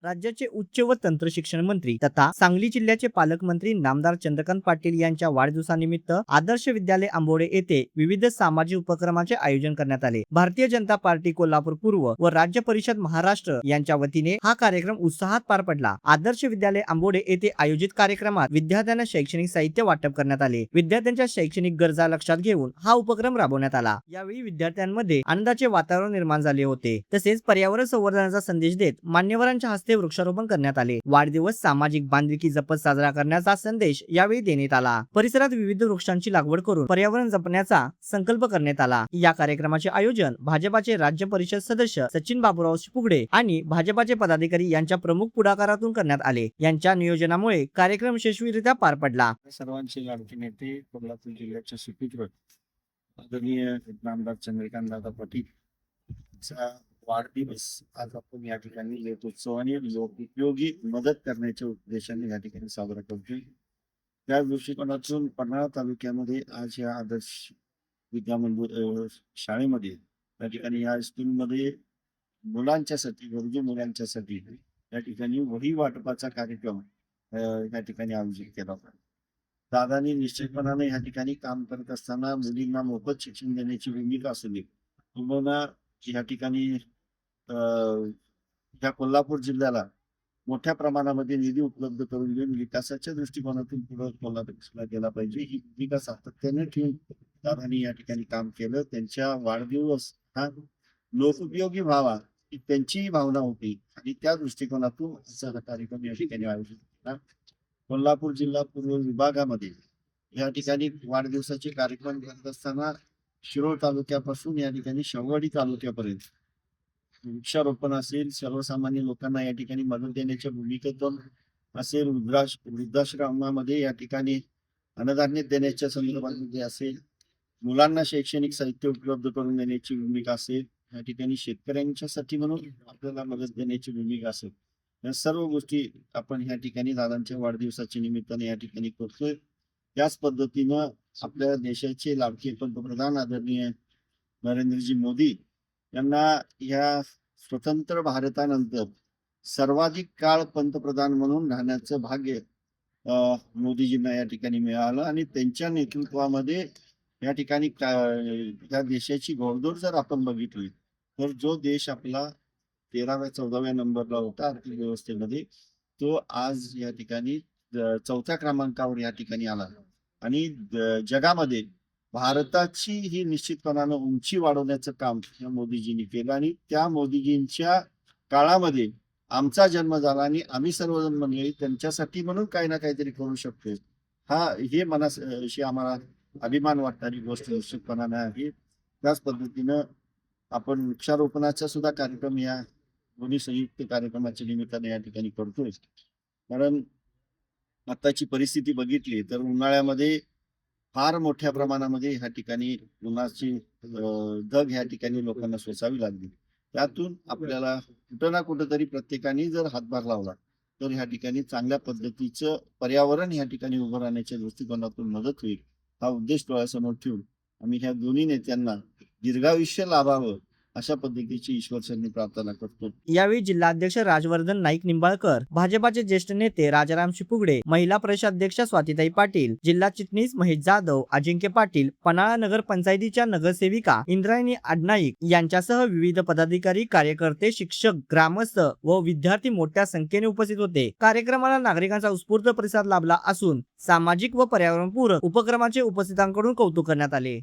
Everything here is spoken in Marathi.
राज्याचे उच्च व तंत्र शिक्षण मंत्री तथा सांगली जिल्ह्याचे पालकमंत्री नामदार चंद्रकांत पाटील यांच्या वाढदिवसानिमित्त आदर्श विद्यालय आंबोडे येथे विविध सामाजिक उपक्रमाचे आयोजन करण्यात आले। भारतीय जनता पार्टी कोल्हापूर पूर्व व राज्य परिषद महाराष्ट्र यांच्या वतीने हा कार्यक्रम उत्साहात पार पडला। आदर्श विद्यालय आंबोडे येथे आयोजित कार्यक्रमात विद्यार्थ्यांना शैक्षणिक साहित्य वाटप करण्यात आले। विद्यार्थ्यांच्या शैक्षणिक गरजा लक्षात घेऊन हा उपक्रम राबवण्यात आला। यावेळी विद्यार्थ्यांमध्ये आनंदाचे वातावरण निर्माण झाले होते। तसेच पर्यावरण संवर्धनाचा संदेश देत मान्यवरांच्या हस्ते वृक्षारोपण करण्यात आले। वाढदिवस सामाजिक बांधिलकी जपत साजरा करण्याचा संदेश यावेळी देण्यात आला। परिसरात विविध वृक्षांची लागवड करून पर्यावरण जपण्याचा संकल्प करण्यात आला। या कार्यक्रमाचे आयोजन भाजपाचे राज्य परिषद सदस्य सचिन बाबूराव शिपुगडे आणि भाजपाचे पदाधिकारी यांच्या प्रमुख पुढाकारातून करण्यात आले। यांच्या नियोजनामुळे कार्यक्रम यशस्वीरित्या पार पडला। सर्वांचे लाडके नेते कोल्हापूर जिल्ह्याचे सुपुत्र आदरणीय नामदार चंद्रकांत दादा पाटील चा वाढदिवस आज आपण या ठिकाणी लोकोत्सव आणि लोकोपयोगी मदत करण्याच्या उद्देशाने या ठिकाणी साजरा करतोय। त्या दृष्टिकोनातून पन्हाळा तालुक्यामध्ये आज या आदर्श विद्यामंदिर शाळेमध्ये या ठिकाणी या स्कूलमध्ये मुलांच्यासाठी गरजू मुलांच्यासाठी या ठिकाणी वही वाटपाचा कार्यक्रम या ठिकाणी आयोजित केला होता। दादांनी निश्चितपणाने या ठिकाणी काम करत असताना मुलींना मोफत शिक्षण देण्याची भूमिका असली तुम्हाला या ठिकाणी या कोल्हापूर जिल्ह्याला मोठ्या प्रमाणामध्ये निधी उपलब्ध करून देऊन विकासाच्या दृष्टिकोनातून पुढे कोल्हापूरला गेला पाहिजे ही भूमिका सातत्याने ठेवून दादांनी या ठिकाणी काम केलं। त्यांच्या वाढदिवस हा लोकोपयोगी व्हावा ही त्यांचीही भावना होती आणि त्या दृष्टिकोनातून असा हा कार्यक्रम या ठिकाणी आयोजित केला। कोल्हापूर जिल्हा पूर्व विभागामध्ये या ठिकाणी वाढदिवसाचे कार्यक्रम करत असताना शिरोळ तालुक्यापासून या ठिकाणी शेववाडी तालुक्यापर्यंत वृक्षारोपण असेल, सर्वसामान्य लोकांना या ठिकाणी मदत देण्याच्या भूमिकेतून असेल, वृद्धाश्रमामध्ये या ठिकाणी अन्नधान्य देण्याच्या संदर्भामध्ये असेल, मुलांना शैक्षणिक साहित्य उपलब्ध करून देण्याची भूमिका असेल, या ठिकाणी शेतकऱ्यांच्यासाठी म्हणून आपल्याला मदत देण्याची भूमिका असेल, या सर्व गोष्टी आपण या ठिकाणी दादांच्या वाढदिवसाच्या निमित्ताने या ठिकाणी करतोय। त्याच पद्धतीनं आपल्या देशाचे लाडके पंतप्रधान आदरणीय नरेंद्रजी मोदी यांना या स्वतंत्र भारतानंतर सर्वाधिक काळ पंतप्रधान म्हणून राहण्याचं भाग्य मोदीजींना या ठिकाणी मिळालं आणि त्यांच्या नेतृत्वामध्ये या ठिकाणी या देशाची घोडदौड जर आपण बघितली तर जो देश आपला 13व्या 14व्या नंबरला होता आर्थिक व्यवस्थेमध्ये तो आज या ठिकाणी 4थ्या क्रमांकावर या ठिकाणी आला आणि जगामध्ये भारताची ही निश्चितपणानं उंची वाढवण्याचं काम या मोदीजींनी केलं आणि त्या मोदीजींच्या काळामध्ये आमचा जन्म झाला आणि आम्ही सर्वजण मंडळी त्यांच्यासाठी म्हणून काही ना काहीतरी करू शकतो हे मनाशी आम्हाला अभिमान वाटणारी गोष्ट निश्चितपणाने आहे। त्याच पद्धतीनं आपण वृक्षारोपणाचा सुद्धा कार्यक्रम या दोन्ही संयुक्त कार्यक्रमाच्या निमित्ताने या ठिकाणी करतोय। कारण आताची परिस्थिती बघितली तर उन्हाळ्यामध्ये फार मोठ्या प्रमाणामध्ये ह्या ठिकाणी उन्हाची धग ह्या ठिकाणी लोकांना सोसावी लागली। त्यातून आपल्याला कुठं ना कुठं तरी प्रत्येकाने जर हातभार लावला तर ह्या ठिकाणी चांगल्या पद्धतीचं पर्यावरण ह्या ठिकाणी उभं राहण्याच्या दृष्टिकोनातून मदत होईल हा उद्देश डोळ्यासमोर ठेवून आम्ही ह्या दोन्ही नेत्यांना दीर्घायुष्य लाभावं अशा पद्धतीची ईश्वरचरणी प्रार्थना करतो। यावेळी जिल्हाध्यक्ष राजवर्धन नाईक निंबाळकर, भाजपाचे ज्येष्ठ नेते राजाराम शिपुगडे, महिला परिषदाध्यक्षा स्वातीताई पाटील, जिल्हा चिटणीस महेश जाधव, अजिंक्य पाटील, पन्हाळा नगर पंचायतीच्या नगरसेविका इंद्रायणी आडनाईक यांच्यासह विविध पदाधिकारी, कार्यकर्ते, शिक्षक, ग्रामस्थ व विद्यार्थी मोठ्या संख्येने उपस्थित होते। कार्यक्रमाला नागरिकांचा उत्स्फूर्त प्रतिसाद लाभला असून सामाजिक व पर्यावरणपूरक उपक्रमाचे उपस्थितांकडून कौतुक करण्यात आले।